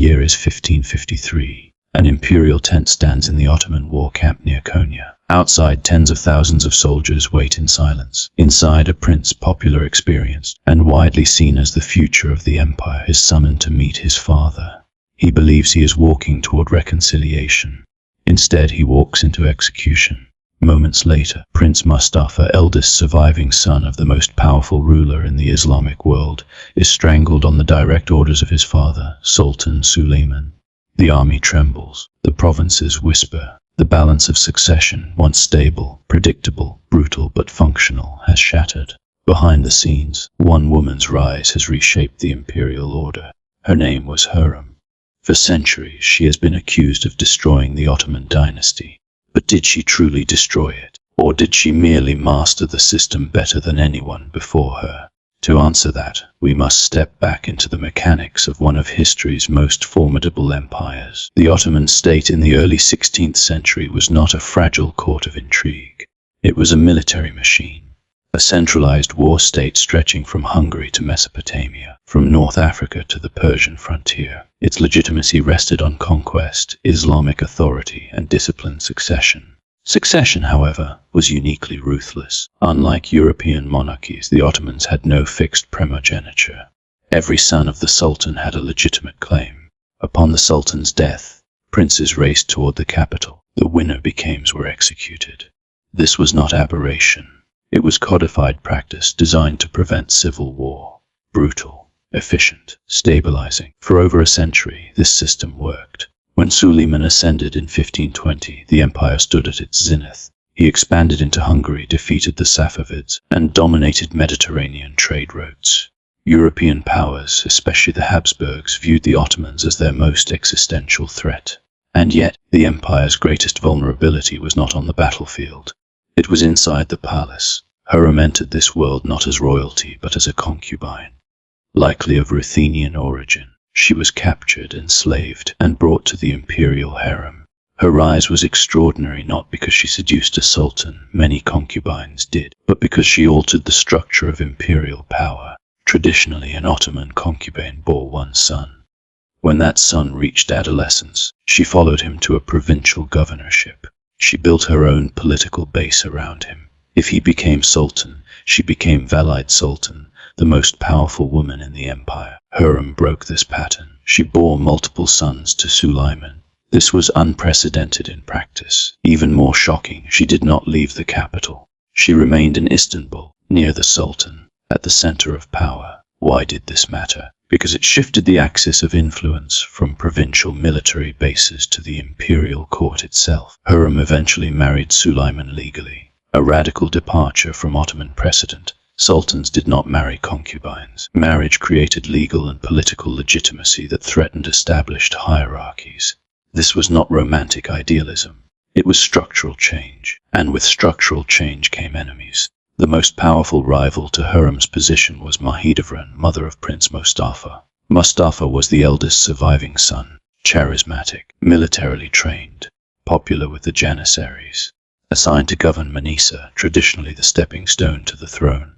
year is 1553. An imperial tent stands in the Ottoman war camp near Konya. Outside, tens of thousands of soldiers wait in silence. Inside, a prince, popular, experienced, and widely seen as the future of the empire, is summoned to meet his father. He believes he is walking toward reconciliation. Instead, he walks into execution. Moments later, Prince Mustafa, eldest surviving son of the most powerful ruler in the Islamic world, is strangled on the direct orders of his father, Sultan Suleiman. The army trembles. The provinces whisper. The balance of succession, once stable, predictable, brutal but functional, has shattered. Behind the scenes, one woman's rise has reshaped the imperial order. Her name was Hurrem. For centuries, she has been accused of destroying the Ottoman dynasty. But did she truly destroy it? Or did she merely master the system better than anyone before her? To answer that, we must step back into the mechanics of one of history's most formidable empires. The Ottoman state in the early 16th century was not a fragile court of intrigue. It was a military machine. A centralized war state stretching from Hungary to Mesopotamia, from North Africa to the Persian frontier. Its legitimacy rested on conquest, Islamic authority, and disciplined succession. Succession, however, was uniquely ruthless. Unlike European monarchies, the Ottomans had no fixed primogeniture. Every son of the Sultan had a legitimate claim. Upon the Sultan's death, princes raced toward the capital. The winner were executed. This was not aberration. It was codified practice designed to prevent civil war. Brutal, efficient, stabilizing. For over a century, this system worked. When Suleiman ascended in 1520, the empire stood at its zenith. He expanded into Hungary, defeated the Safavids, and dominated Mediterranean trade routes. European powers, especially the Habsburgs, viewed the Ottomans as their most existential threat. And yet, the empire's greatest vulnerability was not on the battlefield. It was inside the palace. Hurrem entered this world not as royalty, but as a concubine. Likely of Ruthenian origin, she was captured, enslaved, and brought to the imperial harem. Her rise was extraordinary not because she seduced a sultan, many concubines did, but because she altered the structure of imperial power. Traditionally, an Ottoman concubine bore one son. When that son reached adolescence, she followed him to a provincial governorship. She built her own political base around him. If he became sultan, she became Valide Sultan, the most powerful woman in the empire. Hurrem broke this pattern. She bore multiple sons to Suleiman. This was unprecedented in practice. Even more shocking, she did not leave the capital. She remained in Istanbul, near the sultan, at the center of power. Why did this matter? Because it shifted the axis of influence from provincial military bases to the imperial court itself. Hurrem eventually married Suleiman legally, a radical departure from Ottoman precedent. Sultans did not marry concubines. Marriage created legal and political legitimacy that threatened established hierarchies. This was not romantic idealism. It was structural change. And with structural change came enemies. The most powerful rival to Hurrem's position was Mahidevran, mother of Prince Mustafa. Mustafa was the eldest surviving son, charismatic, militarily trained, popular with the Janissaries, assigned to govern Manisa, traditionally the stepping stone to the throne.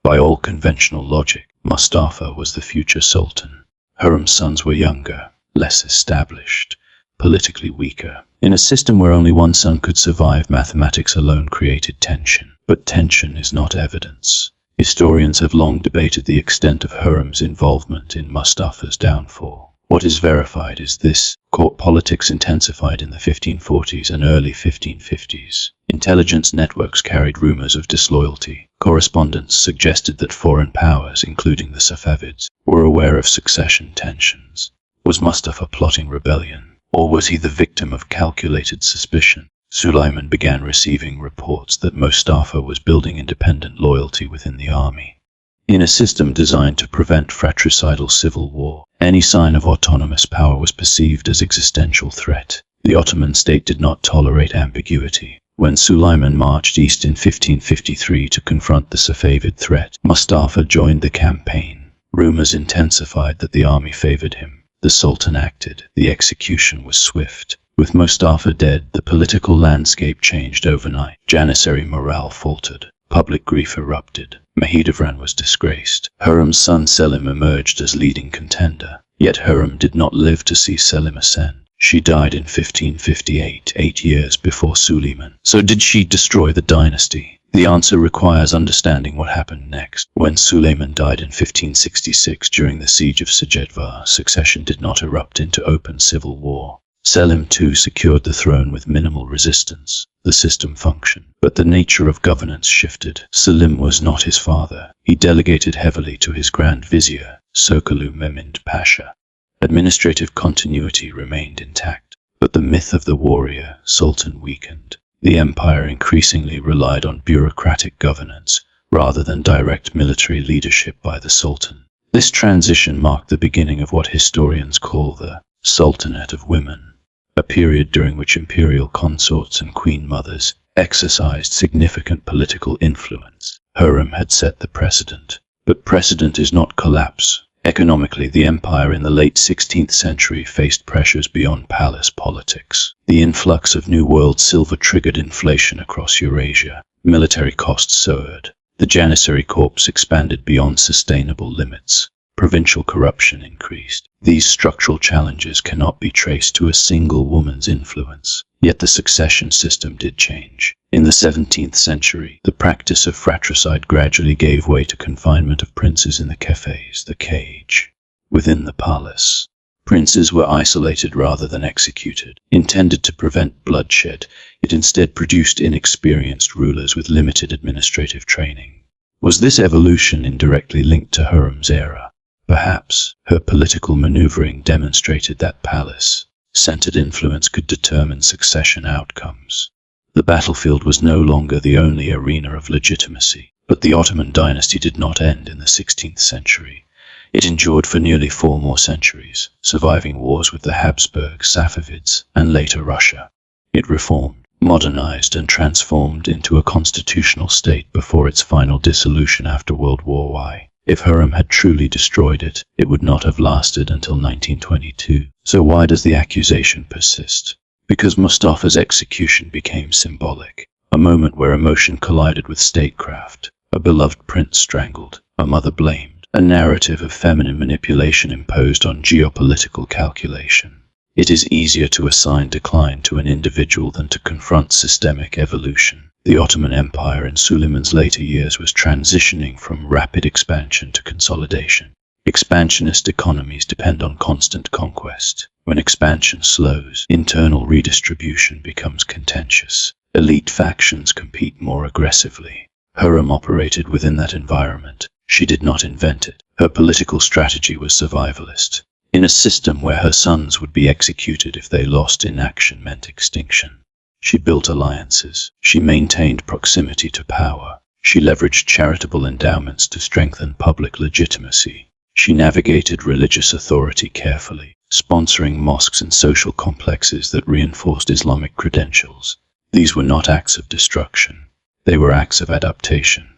By all conventional logic, Mustafa was the future sultan. Hurrem's sons were younger, less established, politically weaker. In a system where only one son could survive, mathematics alone created tension. But tension is not evidence. Historians have long debated the extent of Hurrem's involvement in Mustafa's downfall. What is verified is this: court politics intensified in the 1540s and early 1550s. Intelligence networks carried rumors of disloyalty. Correspondence suggested that foreign powers, including the Safavids, were aware of succession tensions. Was Mustafa plotting rebellion? Or was he the victim of calculated suspicion? Suleiman began receiving reports that Mustafa was building independent loyalty within the army. In a system designed to prevent fratricidal civil war, any sign of autonomous power was perceived as existential threat. The Ottoman state did not tolerate ambiguity. When Suleiman marched east in 1553 to confront the Safavid threat, Mustafa joined the campaign. Rumors intensified that the army favored him. The Sultan acted. The execution was swift. With Mustafa dead, the political landscape changed overnight. Janissary morale faltered. Public grief erupted. Mahidevran was disgraced. Hurrem's son Selim emerged as leading contender. Yet Hurrem did not live to see Selim ascend. She died in 1558, 8 years before Suleiman. So did she destroy the dynasty? The answer requires understanding what happened next. When Suleiman died in 1566 during the siege of Sajedvar, succession did not erupt into open civil war. Selim too secured the throne with minimal resistance. The system functioned, but the nature of governance shifted. Selim was not his father. He delegated heavily to his Grand Vizier, Sokollu Mehmed Pasha. Administrative continuity remained intact, but the myth of the warrior Sultan weakened. The empire increasingly relied on bureaucratic governance rather than direct military leadership by the Sultan. This transition marked the beginning of what historians call the Sultanate of Women, a period during which imperial consorts and queen mothers exercised significant political influence. Hurrem had set the precedent, but precedent is not collapse. Economically, the empire in the late 16th century faced pressures beyond palace politics. The influx of New World silver triggered inflation across Eurasia. Military costs soared. The Janissary corps expanded beyond sustainable limits. Provincial corruption increased. These structural challenges cannot be traced to a single woman's influence. Yet the succession system did change. In the 17th century, the practice of fratricide gradually gave way to confinement of princes in the cafes, the cage. Within the palace, princes were isolated rather than executed. Intended to prevent bloodshed, it instead produced inexperienced rulers with limited administrative training. Was this evolution indirectly linked to Hurrem's era? Perhaps. Her political maneuvering demonstrated that palace-centered influence could determine succession outcomes. The battlefield was no longer the only arena of legitimacy, but the Ottoman dynasty did not end in the 16th century. It endured for nearly 4 more centuries, surviving wars with the Habsburgs, Safavids, and later Russia. It reformed, modernized, and transformed into a constitutional state before its final dissolution after World War I. If Hurrem had truly destroyed it, it would not have lasted until 1922. So why does the accusation persist? Because Mustafa's execution became symbolic, a moment where emotion collided with statecraft, a beloved prince strangled, a mother blamed, a narrative of feminine manipulation imposed on geopolitical calculation. It is easier to assign decline to an individual than to confront systemic evolution. The Ottoman Empire in Suleiman's later years was transitioning from rapid expansion to consolidation. Expansionist economies depend on constant conquest. When expansion slows, internal redistribution becomes contentious. Elite factions compete more aggressively. Hurrem operated within that environment. She did not invent it. Her political strategy was survivalist. In a system where her sons would be executed if they lost, inaction meant extinction. She built alliances. She maintained proximity to power. She leveraged charitable endowments to strengthen public legitimacy. She navigated religious authority carefully, sponsoring mosques and social complexes that reinforced Islamic credentials. These were not acts of destruction. They were acts of adaptation.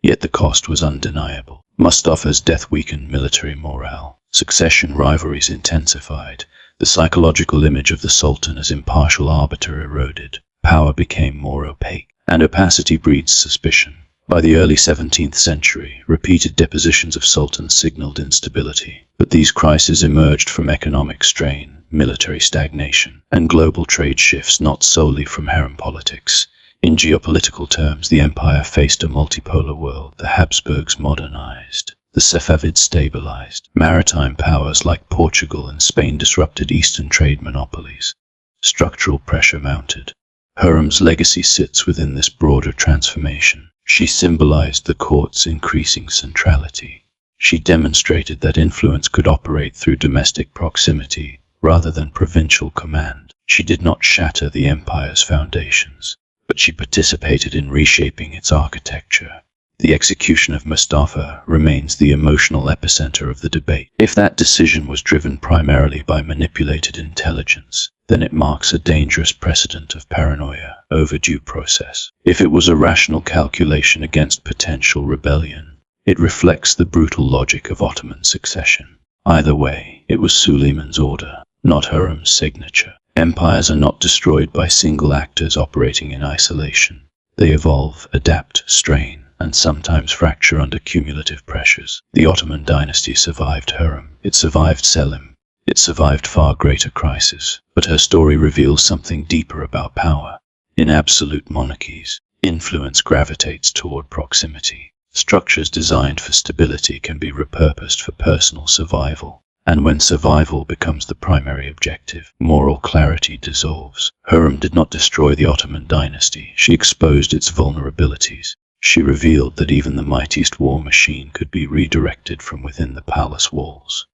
Yet the cost was undeniable. Mustafa's death weakened military morale. Succession rivalries intensified. The psychological image of the Sultan as impartial arbiter eroded. Power became more opaque, and opacity breeds suspicion. By the early 17th century, repeated depositions of sultans signaled instability. But these crises emerged from economic strain, military stagnation, and global trade shifts, not solely from harem politics. In geopolitical terms, the empire faced a multipolar world. The Habsburgs modernized. The Safavids stabilized. Maritime powers like Portugal and Spain disrupted eastern trade monopolies. Structural pressure mounted. Hurrem's legacy sits within this broader transformation. She symbolized the court's increasing centrality. She demonstrated that influence could operate through domestic proximity rather than provincial command. She did not shatter the empire's foundations, but she participated in reshaping its architecture. The execution of Mustafa remains the emotional epicenter of the debate. If that decision was driven primarily by manipulated intelligence, then it marks a dangerous precedent of paranoia over due process. If it was a rational calculation against potential rebellion, it reflects the brutal logic of Ottoman succession. Either way, it was Suleiman's order, not Hurrem's signature. Empires are not destroyed by single actors operating in isolation. They evolve, adapt, strain, and sometimes fracture under cumulative pressures. The Ottoman dynasty survived Hurrem. It survived Selim. It survived far greater crises, but her story reveals something deeper about power. In absolute monarchies, influence gravitates toward proximity. Structures designed for stability can be repurposed for personal survival. And when survival becomes the primary objective, moral clarity dissolves. Hurrem did not destroy the Ottoman dynasty. She exposed its vulnerabilities. She revealed that even the mightiest war machine could be redirected from within the palace walls.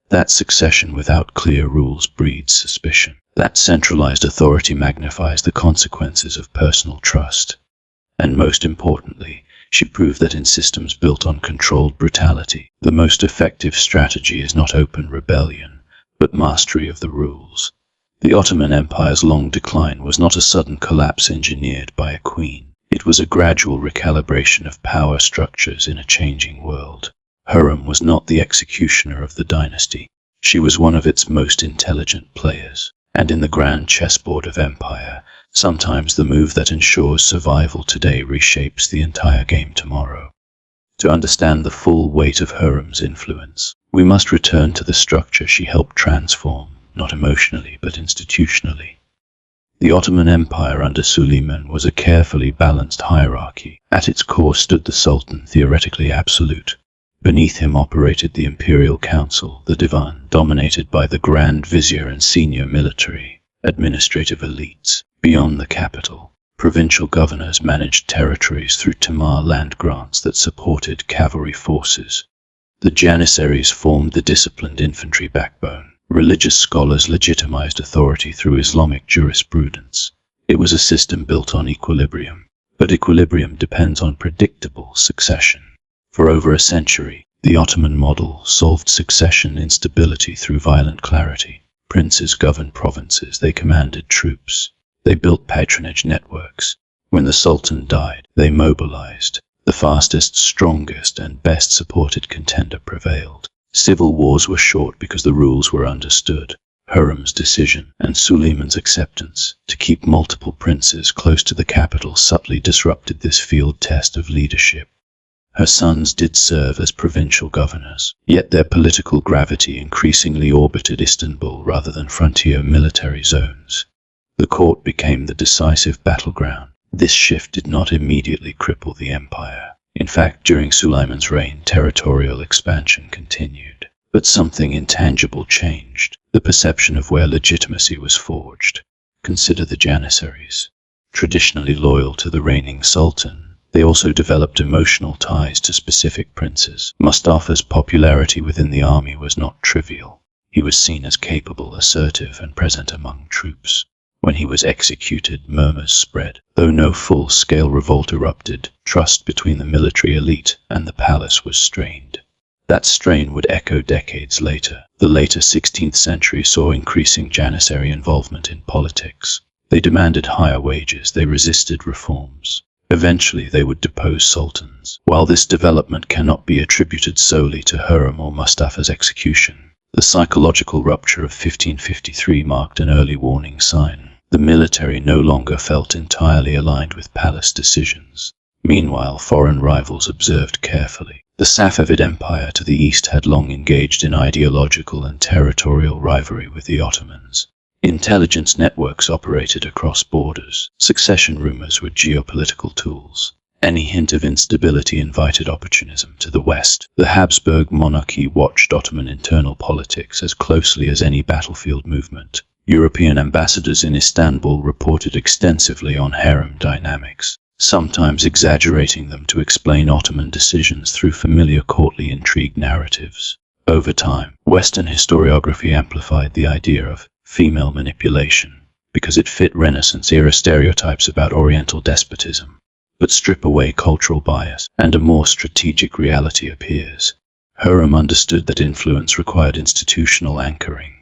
That succession without clear rules breeds suspicion. That centralized authority magnifies the consequences of personal trust. And most importantly, she proved that in systems built on controlled brutality, the most effective strategy is not open rebellion, but mastery of the rules. The Ottoman Empire's long decline was not a sudden collapse engineered by a queen. It was a gradual recalibration of power structures in a changing world. Hurrem was not the executioner of the dynasty. She was one of its most intelligent players. And in the grand chessboard of empire, sometimes the move that ensures survival today reshapes the entire game tomorrow. To understand the full weight of Hurrem's influence, we must return to the structure she helped transform, not emotionally but institutionally. The Ottoman Empire under Suleiman was a carefully balanced hierarchy. At its core stood the Sultan, theoretically absolute. Beneath him operated the Imperial Council, the Divan, dominated by the Grand Vizier and senior military, administrative elites. Beyond the capital, provincial governors managed territories through Tamar land grants that supported cavalry forces. The Janissaries formed the disciplined infantry backbone. Religious scholars legitimized authority through Islamic jurisprudence. It was a system built on equilibrium, but equilibrium depends on predictable succession. For over a century, the Ottoman model solved succession instability through violent clarity. Princes governed provinces, they commanded troops. They built patronage networks. When the Sultan died, they mobilized. The fastest, strongest, and best supported contender prevailed. Civil wars were short because the rules were understood. Hurrem's decision and Suleiman's acceptance to keep multiple princes close to the capital subtly disrupted this field test of leadership. Her sons did serve as provincial governors, yet their political gravity increasingly orbited Istanbul rather than frontier military zones. The court became the decisive battleground. This shift did not immediately cripple the empire. In fact, during Suleiman's reign, territorial expansion continued. But something intangible changed, the perception of where legitimacy was forged. Consider the Janissaries. Traditionally loyal to the reigning sultan, they also developed emotional ties to specific princes. Mustafa's popularity within the army was not trivial. He was seen as capable, assertive, and present among troops. When he was executed, murmurs spread. Though no full-scale revolt erupted, trust between the military elite and the palace was strained. That strain would echo decades later. The later 16th century saw increasing Janissary involvement in politics. They demanded higher wages, they resisted reforms. Eventually they would depose sultans. While this development cannot be attributed solely to Hurrem or Mustafa's execution, the psychological rupture of 1553 marked an early warning sign. The military no longer felt entirely aligned with palace decisions. Meanwhile, foreign rivals observed carefully. The Safavid Empire to the east had long engaged in ideological and territorial rivalry with the Ottomans. Intelligence networks operated across borders. Succession rumors were geopolitical tools. Any hint of instability invited opportunism. To the west, the Habsburg monarchy watched Ottoman internal politics as closely as any battlefield movement. European ambassadors in Istanbul reported extensively on harem dynamics, sometimes exaggerating them to explain Ottoman decisions through familiar courtly intrigue narratives. Over time, Western historiography amplified the idea of female manipulation because it fit Renaissance-era stereotypes about Oriental despotism. But strip away cultural bias, and a more strategic reality appears. Hurrem understood that influence required institutional anchoring.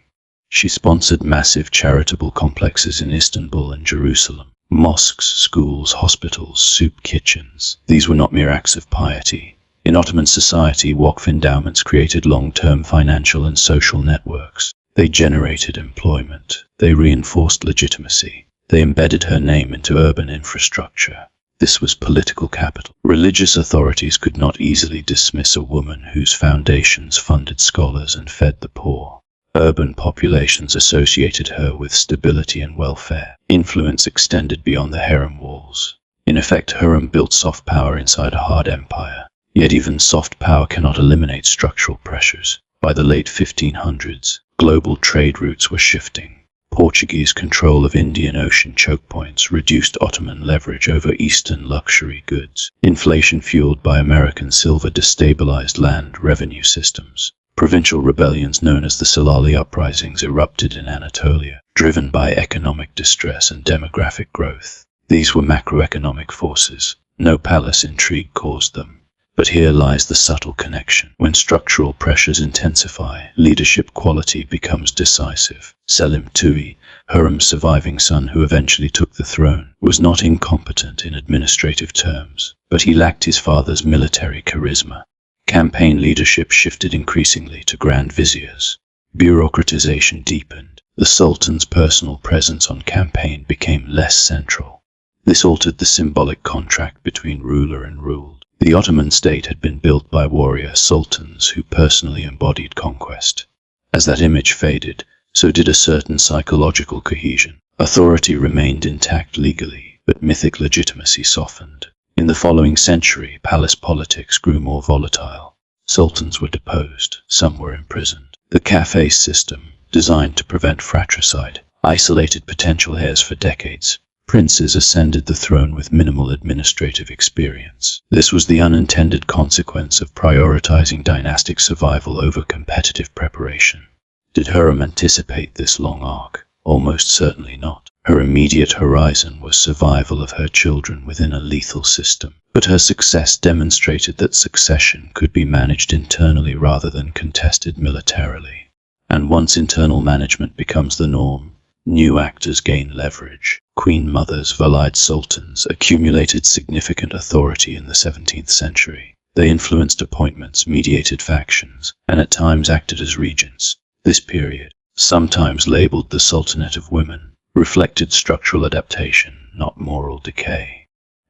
She sponsored massive charitable complexes in Istanbul and Jerusalem. Mosques, schools, hospitals, soup kitchens. These were not mere acts of piety. In Ottoman society, Waqf endowments created long-term financial and social networks. They generated employment. They reinforced legitimacy. They embedded her name into urban infrastructure. This was political capital. Religious authorities could not easily dismiss a woman whose foundations funded scholars and fed the poor. Urban populations associated her with stability and welfare. Influence extended beyond the harem walls. In effect, Hurrem built soft power inside a hard empire. Yet even soft power cannot eliminate structural pressures. By the late 1500s, global trade routes were shifting. Portuguese control of Indian Ocean choke points reduced Ottoman leverage over Eastern luxury goods. Inflation fueled by American silver destabilized land revenue systems. Provincial rebellions known as the Silali uprisings erupted in Anatolia, driven by economic distress and demographic growth. These were macroeconomic forces. No palace intrigue caused them. But here lies the subtle connection. When structural pressures intensify, leadership quality becomes decisive. Selim II, Hurrem's surviving son who eventually took the throne, was not incompetent in administrative terms, but he lacked his father's military charisma. Campaign leadership shifted increasingly to grand viziers. Bureaucratization deepened. The Sultan's personal presence on campaign became less central. This altered the symbolic contract between ruler and ruled. The Ottoman state had been built by warrior sultans who personally embodied conquest. As that image faded, so did a certain psychological cohesion. Authority remained intact legally, but mythic legitimacy softened. In the following century, palace politics grew more volatile. Sultans were deposed, some were imprisoned. The café system, designed to prevent fratricide, isolated potential heirs for decades. Princes ascended the throne with minimal administrative experience. This was the unintended consequence of prioritizing dynastic survival over competitive preparation. Did Hurrem anticipate this long arc? Almost certainly not. Her immediate horizon was survival of her children within a lethal system. But her success demonstrated that succession could be managed internally rather than contested militarily. And once internal management becomes the norm, new actors gain leverage. Queen mothers, Valide sultans, accumulated significant authority in the 17th century. They influenced appointments, mediated factions, and at times acted as regents. This period, sometimes labeled the Sultanate of Women, reflected structural adaptation, not moral decay.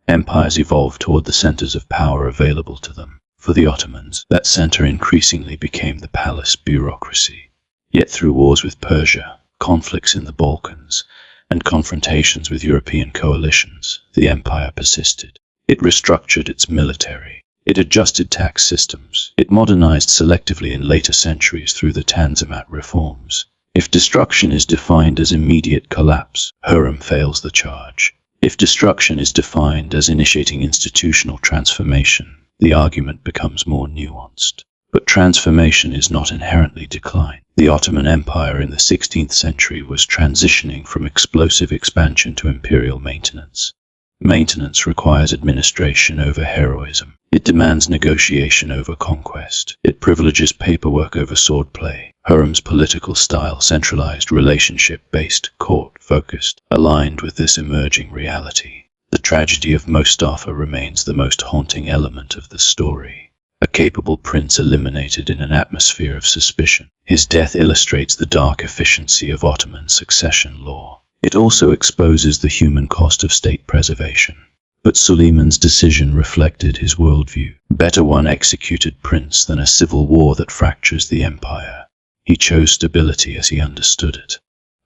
Empires evolved toward the centers of power available to them. For the Ottomans, that center increasingly became the palace bureaucracy. Yet through wars with Persia, conflicts in the Balkans, and confrontations with European coalitions, the empire persisted. It restructured its military. It adjusted tax systems. It modernized selectively in later centuries through the Tanzimat reforms. If destruction is defined as immediate collapse, Hurrem fails the charge. If destruction is defined as initiating institutional transformation, the argument becomes more nuanced. But transformation is not inherently decline. The Ottoman Empire in the 16th century was transitioning from explosive expansion to imperial maintenance. Maintenance requires administration over heroism. It demands negotiation over conquest. It privileges paperwork over swordplay. Hurrem's political style, centralized, relationship-based, court-focused, aligned with this emerging reality. The tragedy of Mustafa remains the most haunting element of the story. A capable prince eliminated in an atmosphere of suspicion. His death illustrates the dark efficiency of Ottoman succession law. It also exposes the human cost of state preservation. But Suleiman's decision reflected his worldview. Better one executed prince than a civil war that fractures the empire. He chose stability as he understood it.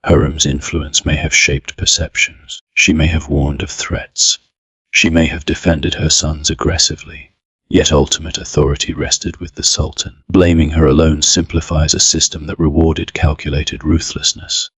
Hurrem's influence may have shaped perceptions. She may have warned of threats. She may have defended her sons aggressively. Yet ultimate authority rested with the Sultan. Blaming her alone simplifies a system that rewarded calculated ruthlessness.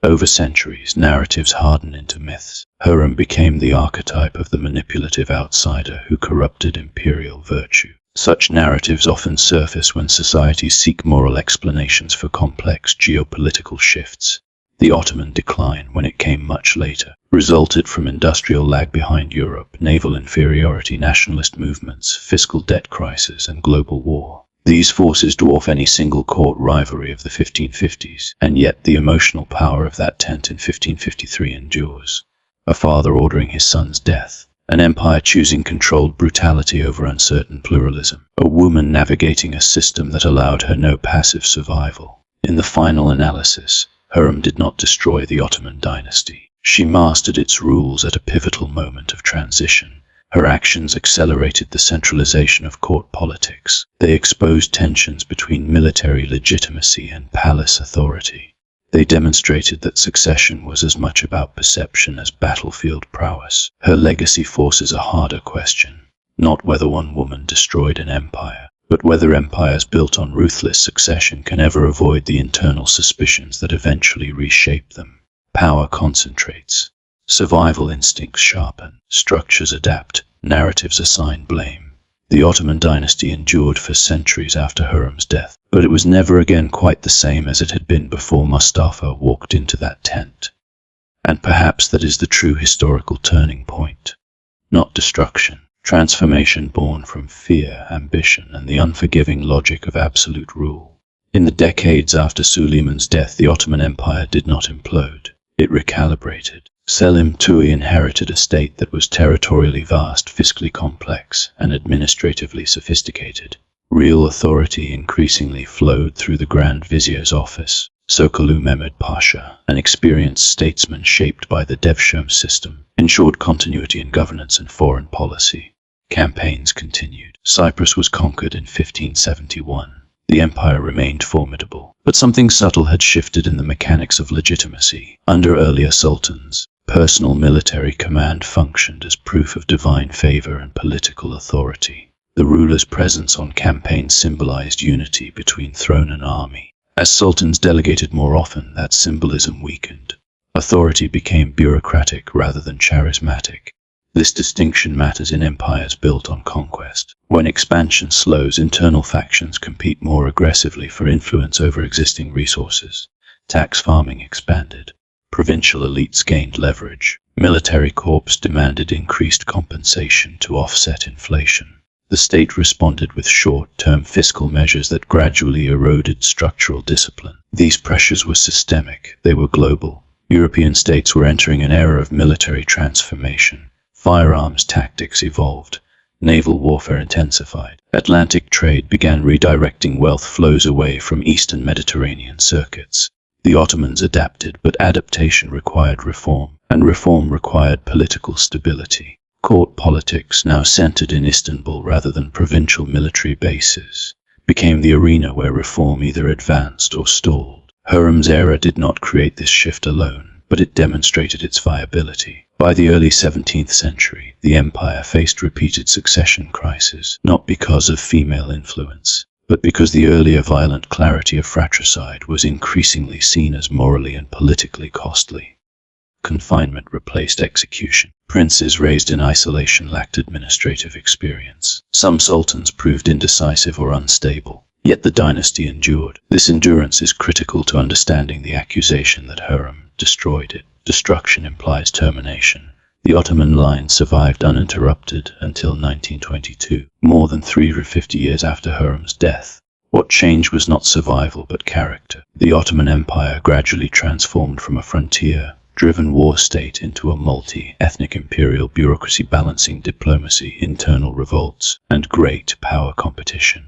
Over centuries, narratives harden into myths. Hurrem became the archetype of the manipulative outsider who corrupted imperial virtue. Such narratives often surface when societies seek moral explanations for complex geopolitical shifts. The Ottoman decline, when it came much later, resulted from industrial lag behind Europe, naval inferiority, nationalist movements, fiscal debt crisis, and global war. These forces dwarf any single court rivalry of the 1550s, and yet the emotional power of that tent in 1553 endures. A father ordering his son's death, an empire choosing controlled brutality over uncertain pluralism, a woman navigating a system that allowed her no passive survival. In the final analysis, Hurrem did not destroy the Ottoman dynasty. She mastered its rules at a pivotal moment of transition. Her actions accelerated the centralization of court politics. They exposed tensions between military legitimacy and palace authority. They demonstrated that succession was as much about perception as battlefield prowess. Her legacy forces a harder question, not whether one woman destroyed an empire, but whether empires built on ruthless succession can ever avoid the internal suspicions that eventually reshape them. Power concentrates. Survival instincts sharpen. Structures adapt. Narratives assign blame. The Ottoman dynasty endured for centuries after Hurrem's death, but it was never again quite the same as it had been before Mustafa walked into that tent. And perhaps that is the true historical turning point. Not destruction. Transformation born from fear, ambition, and the unforgiving logic of absolute rule. In the decades after Suleiman's death, the Ottoman Empire did not implode. It recalibrated. Selim II inherited a state that was territorially vast, fiscally complex, and administratively sophisticated. Real authority increasingly flowed through the Grand Vizier's office. Sokolu Mehmed Pasha, an experienced statesman shaped by the Devshirme system, ensured continuity in governance and foreign policy. Campaigns continued. Cyprus was conquered in 1571. The empire remained formidable, but something subtle had shifted in the mechanics of legitimacy. Under earlier sultans, personal military command functioned as proof of divine favor and political authority. The ruler's presence on campaigns symbolized unity between throne and army. As sultans delegated more often, that symbolism weakened. Authority became bureaucratic rather than charismatic. This distinction matters in empires built on conquest. When expansion slows, internal factions compete more aggressively for influence over existing resources. Tax farming expanded. Provincial elites gained leverage. Military corps demanded increased compensation to offset inflation. The state responded with short-term fiscal measures that gradually eroded structural discipline. These pressures were systemic. They were global. European states were entering an era of military transformation. Firearms tactics evolved. Naval warfare intensified. Atlantic trade began redirecting wealth flows away from Eastern Mediterranean circuits. The Ottomans adapted, but adaptation required reform, and reform required political stability. Court politics, now centered in Istanbul rather than provincial military bases, became the arena where reform either advanced or stalled. Hurrem's era did not create this shift alone, but it demonstrated its viability. By the early 17th century, the empire faced repeated succession crises, not because of female influence, but because the earlier violent clarity of fratricide was increasingly seen as morally and politically costly. Confinement replaced execution. Princes raised in isolation lacked administrative experience. Some sultans proved indecisive or unstable, yet the dynasty endured. This endurance is critical to understanding the accusation that Hurrem destroyed it. Destruction implies termination. The Ottoman line survived uninterrupted until 1922, more than 350 years after Hurrem's death. What changed was not survival but character. The Ottoman Empire gradually transformed from a frontier-driven war state into a multi-ethnic imperial bureaucracy balancing diplomacy, internal revolts, and great power competition.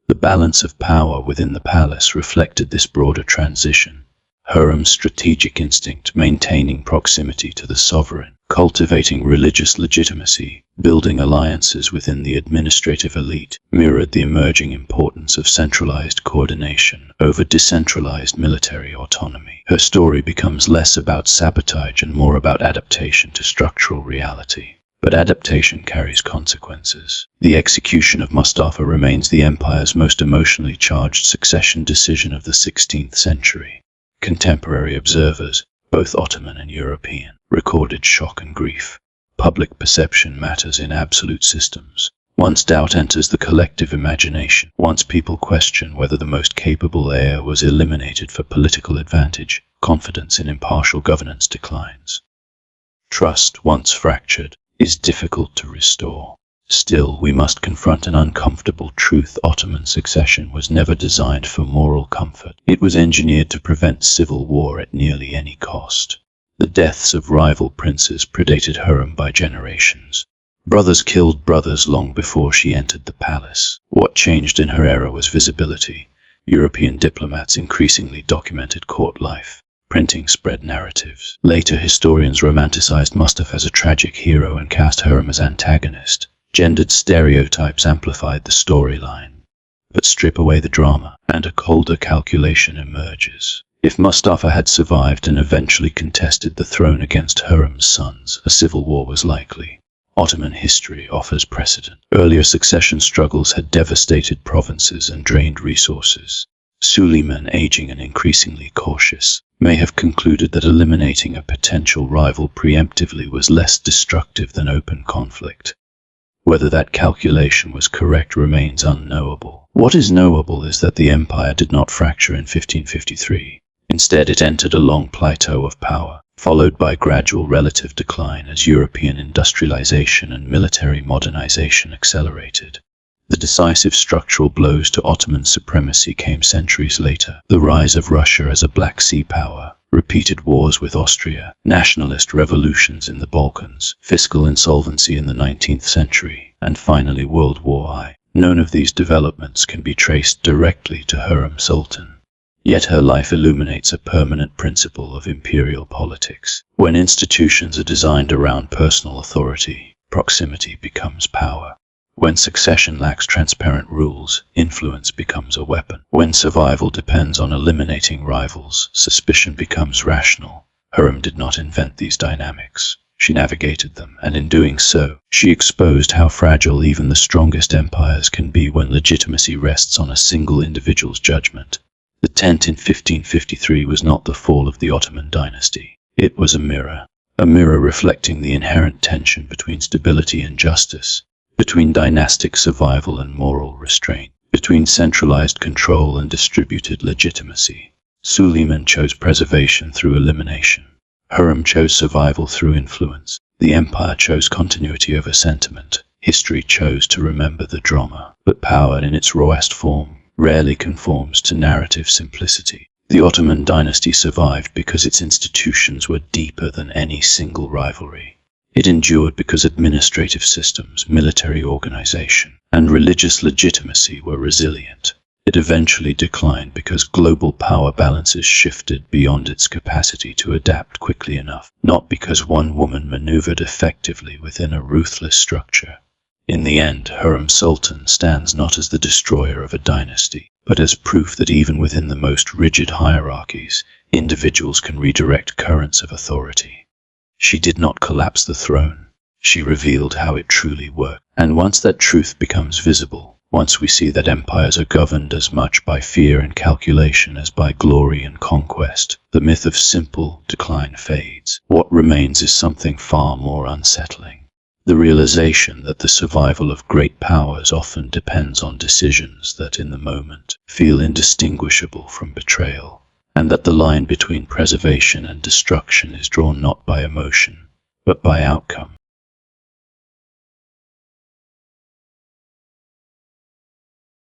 The balance of power within the palace reflected this broader transition. Hurrem's strategic instinct, maintaining proximity to the sovereign, cultivating religious legitimacy, building alliances within the administrative elite, mirrored the emerging importance of centralized coordination over decentralized military autonomy. Her story becomes less about sabotage and more about adaptation to structural reality. But adaptation carries consequences. The execution of Mustafa remains the empire's most emotionally charged succession decision of the 16th century. Contemporary observers, both Ottoman and European, recorded shock and grief. Public perception matters in absolute systems. Once doubt enters the collective imagination, once people question whether the most capable heir was eliminated for political advantage, confidence in impartial governance declines. Trust, once fractured, is difficult to restore. Still, we must confront an uncomfortable truth. Ottoman succession was never designed for moral comfort. It was engineered to prevent civil war at nearly any cost. The deaths of rival princes predated Hurrem by generations. Brothers killed brothers long before she entered the palace. What changed in her era was visibility. European diplomats increasingly documented court life. Printing spread narratives. Later historians romanticized Mustafa as a tragic hero and cast Hurrem as antagonist. Gendered stereotypes amplified the storyline. But strip away the drama, and a colder calculation emerges. If Mustafa had survived and eventually contested the throne against Hurrem's sons, a civil war was likely. Ottoman history offers precedent. Earlier succession struggles had devastated provinces and drained resources. Suleiman, aging and increasingly cautious, may have concluded that eliminating a potential rival preemptively was less destructive than open conflict. Whether that calculation was correct remains unknowable. What is knowable is that the empire did not fracture in 1553. Instead, it entered a long plateau of power, followed by gradual relative decline as European industrialization and military modernization accelerated. The decisive structural blows to Ottoman supremacy came centuries later. The rise of Russia as a Black Sea power, repeated wars with Austria, nationalist revolutions in the Balkans, fiscal insolvency in the 19th century, and finally World War I. None of these developments can be traced directly to Hurrem Sultan. Yet her life illuminates a permanent principle of imperial politics. When institutions are designed around personal authority, proximity becomes power. When succession lacks transparent rules, influence becomes a weapon. When survival depends on eliminating rivals, suspicion becomes rational. Hurrem did not invent these dynamics. She navigated them, and in doing so, she exposed how fragile even the strongest empires can be when legitimacy rests on a single individual's judgment. The tent in 1553 was not the fall of the Ottoman dynasty. It was a mirror reflecting the inherent tension between stability and justice, between dynastic survival and moral restraint, between centralized control and distributed legitimacy. Suleiman chose preservation through elimination. Hurrem chose survival through influence. The empire chose continuity over sentiment. History chose to remember the drama. But power in its rawest form rarely conforms to narrative simplicity. The Ottoman dynasty survived because its institutions were deeper than any single rivalry. It endured because administrative systems, military organization, and religious legitimacy were resilient. It eventually declined because global power balances shifted beyond its capacity to adapt quickly enough, not because one woman maneuvered effectively within a ruthless structure. In the end, Hurrem Sultan stands not as the destroyer of a dynasty, but as proof that even within the most rigid hierarchies, individuals can redirect currents of authority. She did not collapse the throne. She revealed how it truly worked. And once that truth becomes visible, once we see that empires are governed as much by fear and calculation as by glory and conquest, the myth of simple decline fades. What remains is something far more unsettling. The realization that the survival of great powers often depends on decisions that, in the moment, feel indistinguishable from betrayal, and that the line between preservation and destruction is drawn not by emotion, but by outcome.